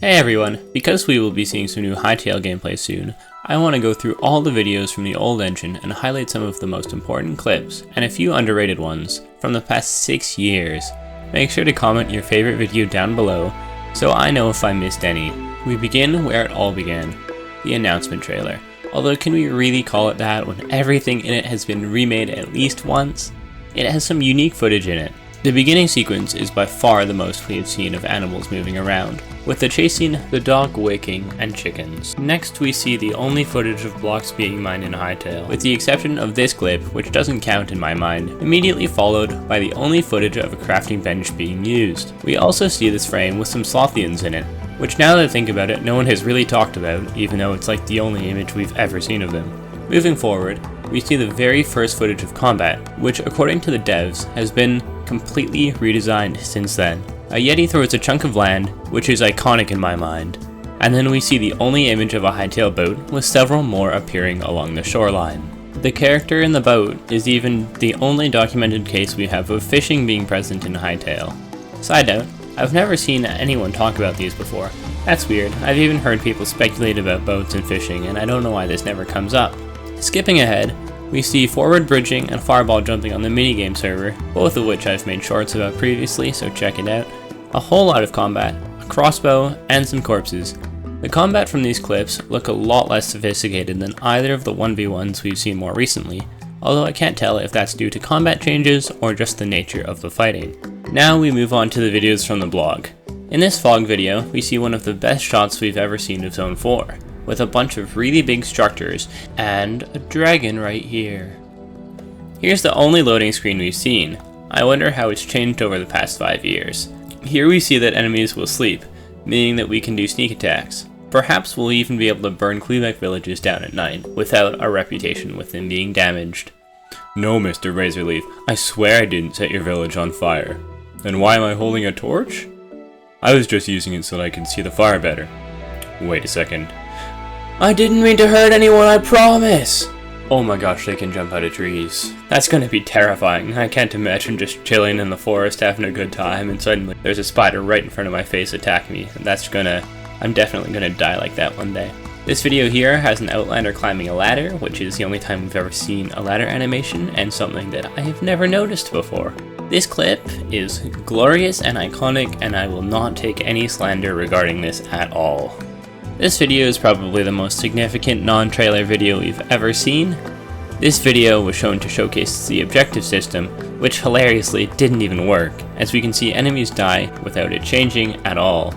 Hey everyone, because we will be seeing some new Hytale gameplay soon, I want to go through all the videos from the old engine and highlight some of the most important clips, and a few underrated ones, from the past 6 years. Make sure to comment your favorite video down below, so I know if I missed any. We begin where it all began, the announcement trailer. Although can we really call it that when everything in it has been remade at least once? It has some unique footage in it. The beginning sequence is by far the most we have seen of animals moving around, with the chase scene, the dog waking, and chickens. Next we see the only footage of blocks being mined in Hytale, with the exception of this clip, which doesn't count in my mind, immediately followed by the only footage of a crafting bench being used. We also see this frame with some Slothians in it, which now that I think about it, no one has really talked about, even though it's like the only image we've ever seen of them. Moving forward, we see the very first footage of combat, which according to the devs has been completely redesigned since then. A Yeti throws a chunk of land, which is iconic in my mind, and then we see the only image of a Hytale boat with several more appearing along the shoreline. The character in the boat is even the only documented case we have of fishing being present in Hytale. Side note, I've never seen anyone talk about these before. That's weird. I've even heard people speculate about boats and fishing, and I don't know why this never comes up. Skipping ahead, we see forward bridging and fireball jumping on the minigame server, both of which I've made shorts about previously, so check it out. A whole lot of combat, a crossbow, and some corpses. The combat from these clips look a lot less sophisticated than either of the 1v1s we've seen more recently, although I can't tell if that's due to combat changes or just the nature of the fighting. Now we move on to the videos from the blog. In this fog video, we see one of the best shots we've ever seen of Zone 4. With a bunch of really big structures, and a dragon right here. Here's the only loading screen we've seen. I wonder how it's changed over the past 5 years. Here we see that enemies will sleep, meaning that we can do sneak attacks. Perhaps we'll even be able to burn Quebec villages down at night, without our reputation with them being damaged. No, Mr. Razorleaf, I swear I didn't set your village on fire. Then why am I holding a torch? I was just using it so that I can see the fire better. Wait a second. I didn't mean to hurt anyone, I promise! Oh my gosh, they can jump out of trees. That's gonna be terrifying. I can't imagine just chilling in the forest having a good time and suddenly there's a spider right in front of my face attacking me. I'm definitely gonna die like that one day. This video here has an outlander climbing a ladder, which is the only time we've ever seen a ladder animation and something that I have never noticed before. This clip is glorious and iconic, and I will not take any slander regarding this at all. This video is probably the most significant non-trailer video we've ever seen. This video was shown to showcase the objective system, which hilariously didn't even work, as we can see enemies die without it changing at all.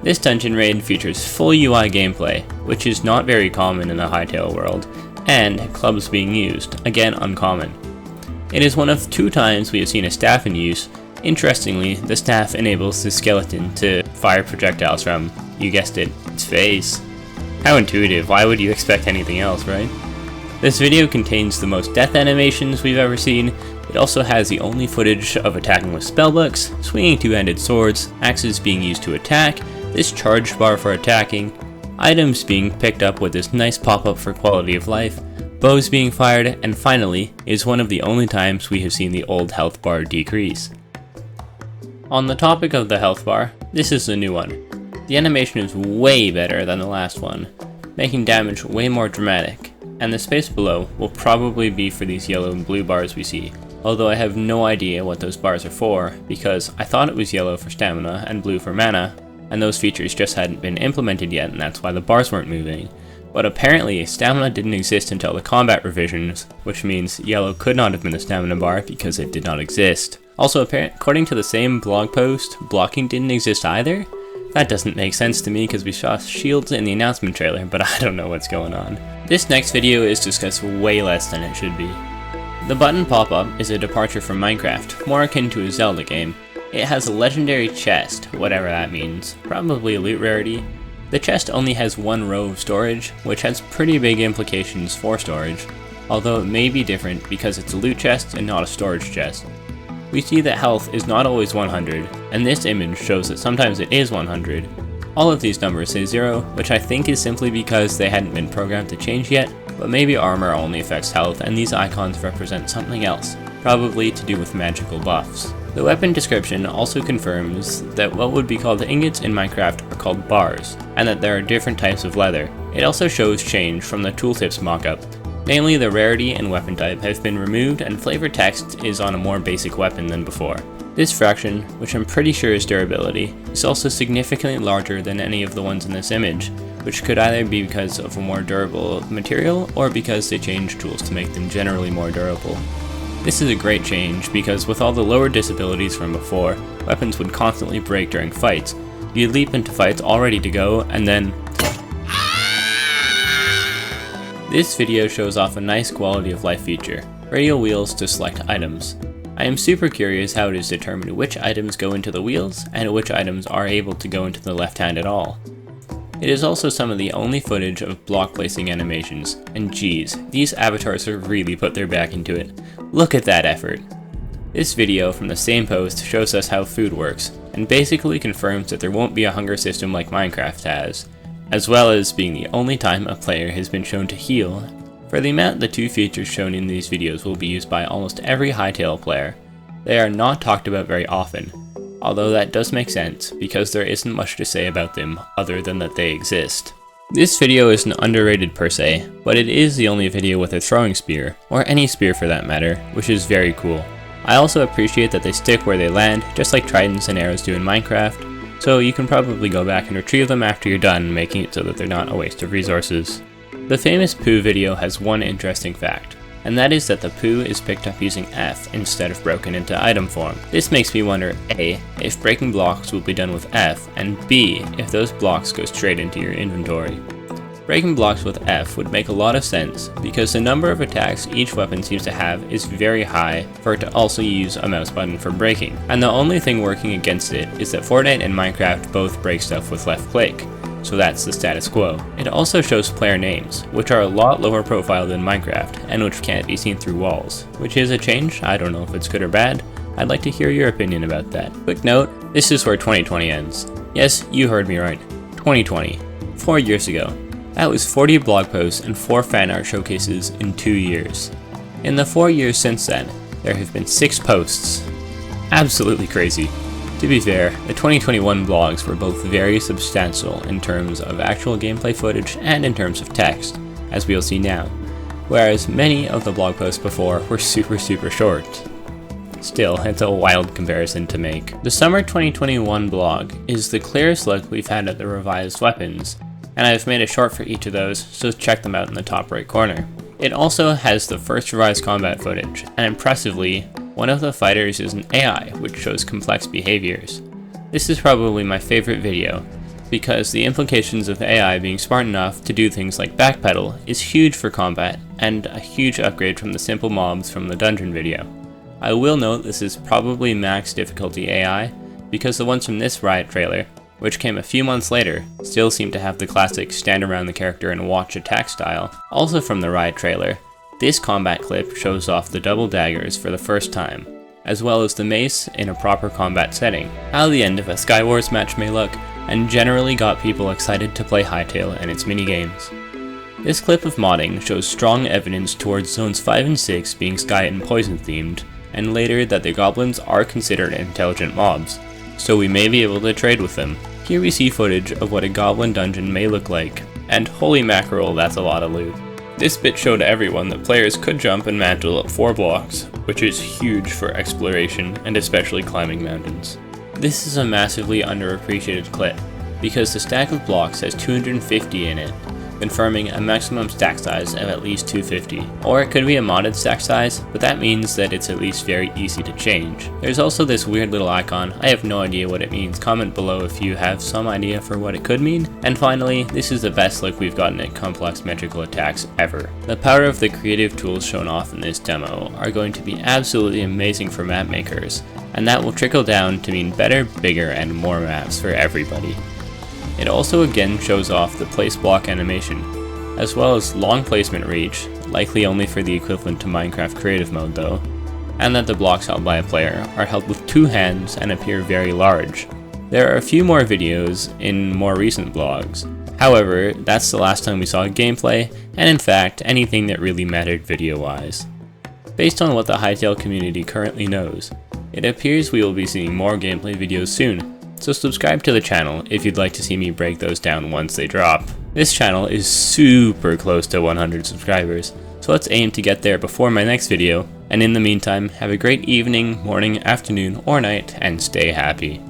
This dungeon raid features full UI gameplay, which is not very common in the Hytale world, and clubs being used, again uncommon. It is one of 2 times we have seen a staff in use. Interestingly, the staff enables the skeleton to fire projectiles from, you guessed it, its face. How intuitive, why would you expect anything else, right? This video contains the most death animations we've ever seen. It also has the only footage of attacking with spellbooks, swinging 2-handed swords, axes being used to attack, this charge bar for attacking, items being picked up with this nice pop-up for quality of life, bows being fired, and finally, is one of the only times we have seen the old health bar decrease. On the topic of the health bar, this is the new one. The animation is way better than the last one, making damage way more dramatic, and the space below will probably be for these yellow and blue bars we see, although I have no idea what those bars are for, because I thought it was yellow for stamina and blue for mana, and those features just hadn't been implemented yet, and that's why the bars weren't moving. But apparently, stamina didn't exist until the combat revisions, which means yellow could not have been the stamina bar because it did not exist. Also, according to the same blog post, blocking didn't exist either? That doesn't make sense to me because we saw shields in the announcement trailer, but I don't know what's going on. This next video is discussed way less than it should be. The button pop-up is a departure from Minecraft, more akin to a Zelda game. It has a legendary chest, whatever that means, probably a loot rarity. The chest only has 1 row of storage, which has pretty big implications for storage, although it may be different because it's a loot chest and not a storage chest. We see that health is not always 100, and this image shows that sometimes it is 100. All of these numbers say 0, which I think is simply because they hadn't been programmed to change yet, but maybe armor only affects health and these icons represent something else, probably to do with magical buffs. The weapon description also confirms that what would be called ingots in Minecraft are called bars, and that there are different types of leather. It also shows change from the tooltips mockup. Namely, the rarity and weapon type have been removed and flavor text is on a more basic weapon than before. This fraction, which I'm pretty sure is durability, is also significantly larger than any of the ones in this image, which could either be because of a more durable material or because they changed tools to make them generally more durable. This is a great change because with all the lower disabilities from before, weapons would constantly break during fights. You'd leap into fights all ready to go and then... This video shows off a nice quality of life feature, radial wheels to select items. I am super curious how it is determined which items go into the wheels and which items are able to go into the left hand at all. It is also some of the only footage of block placing animations, and geez, these avatars have really put their back into it. Look at that effort! This video from the same post shows us how food works, and basically confirms that there won't be a hunger system like Minecraft has, as well as being the only time a player has been shown to heal. For the amount the two features shown in these videos will be used by almost every Hytale player, they are not talked about very often. Although that does make sense, because there isn't much to say about them other than that they exist. This video isn't underrated per se, but it is the only video with a throwing spear, or any spear for that matter, which is very cool. I also appreciate that they stick where they land, just like tridents and arrows do in Minecraft, so you can probably go back and retrieve them after you're done, making it so that they're not a waste of resources. The famous poo video has one interesting fact, and that is that the poo is picked up using F instead of broken into item form. This makes me wonder A, if breaking blocks will be done with F, and B, if those blocks go straight into your inventory. Breaking blocks with F would make a lot of sense, because the number of attacks each weapon seems to have is very high for it to also use a mouse button for breaking, and the only thing working against it is that Fortnite and Minecraft both break stuff with left click. So that's the status quo. It also shows player names, which are a lot lower profile than Minecraft, and which can't be seen through walls, which is a change. I don't know if it's good or bad. I'd like to hear your opinion about that. Quick note, this is where 2020 ends. Yes, you heard me right. 2020. 4 years ago. That was 40 blog posts and 4 fan art showcases in 2 years. In the 4 years since then, there have been 6 posts. Absolutely crazy. To be fair, the 2021 blogs were both very substantial in terms of actual gameplay footage and in terms of text, as we'll see now, whereas many of the blog posts before were super short. Still, it's a wild comparison to make. The summer 2021 blog is the clearest look we've had at the revised weapons, and I've made a short for each of those, so check them out in the top right corner. It also has the first revised combat footage, and impressively, one of the fighters is an AI, which shows complex behaviors. This is probably my favorite video, because the implications of AI being smart enough to do things like backpedal is huge for combat, and a huge upgrade from the simple mobs from the dungeon video. I will note this is probably max difficulty AI, because the ones from this Riot trailer, which came a few months later, still seem to have the classic stand around the character and watch attack style. Also from the Riot trailer, this combat clip shows off the double daggers for the first time, as well as the mace in a proper combat setting, how the end of a Skywars match may look, and generally got people excited to play Hytale and its minigames. This clip of modding shows strong evidence towards zones 5 and 6 being sky and poison themed, and later that the goblins are considered intelligent mobs, so we may be able to trade with them. Here we see footage of what a goblin dungeon may look like, and holy mackerel, that's a lot of loot. This bit showed everyone that players could jump and mantle up 4 blocks, which is huge for exploration and especially climbing mountains. This is a massively underappreciated clip, because the stack of blocks has 250 in it, confirming a maximum stack size of at least 250. Or it could be a modded stack size, but that means that it's at least very easy to change. There's also this weird little icon. I have no idea what it means. Comment below if you have some idea for what it could mean. And finally, this is the best look we've gotten at complex magical attacks ever. The power of the creative tools shown off in this demo are going to be absolutely amazing for map makers, and that will trickle down to mean better, bigger, and more maps for everybody. It also again shows off the place block animation, as well as long placement reach, likely only for the equivalent to Minecraft creative mode though, and that the blocks held by a player are held with 2 hands and appear very large. There are a few more videos in more recent blogs, however, that's the last time we saw gameplay, and in fact, anything that really mattered video-wise. Based on what the Hytale community currently knows, it appears we will be seeing more gameplay videos soon, so subscribe to the channel if you'd like to see me break those down once they drop. This channel is super close to 100 subscribers, so let's aim to get there before my next video, and in the meantime, have a great evening, morning, afternoon, or night, and stay happy.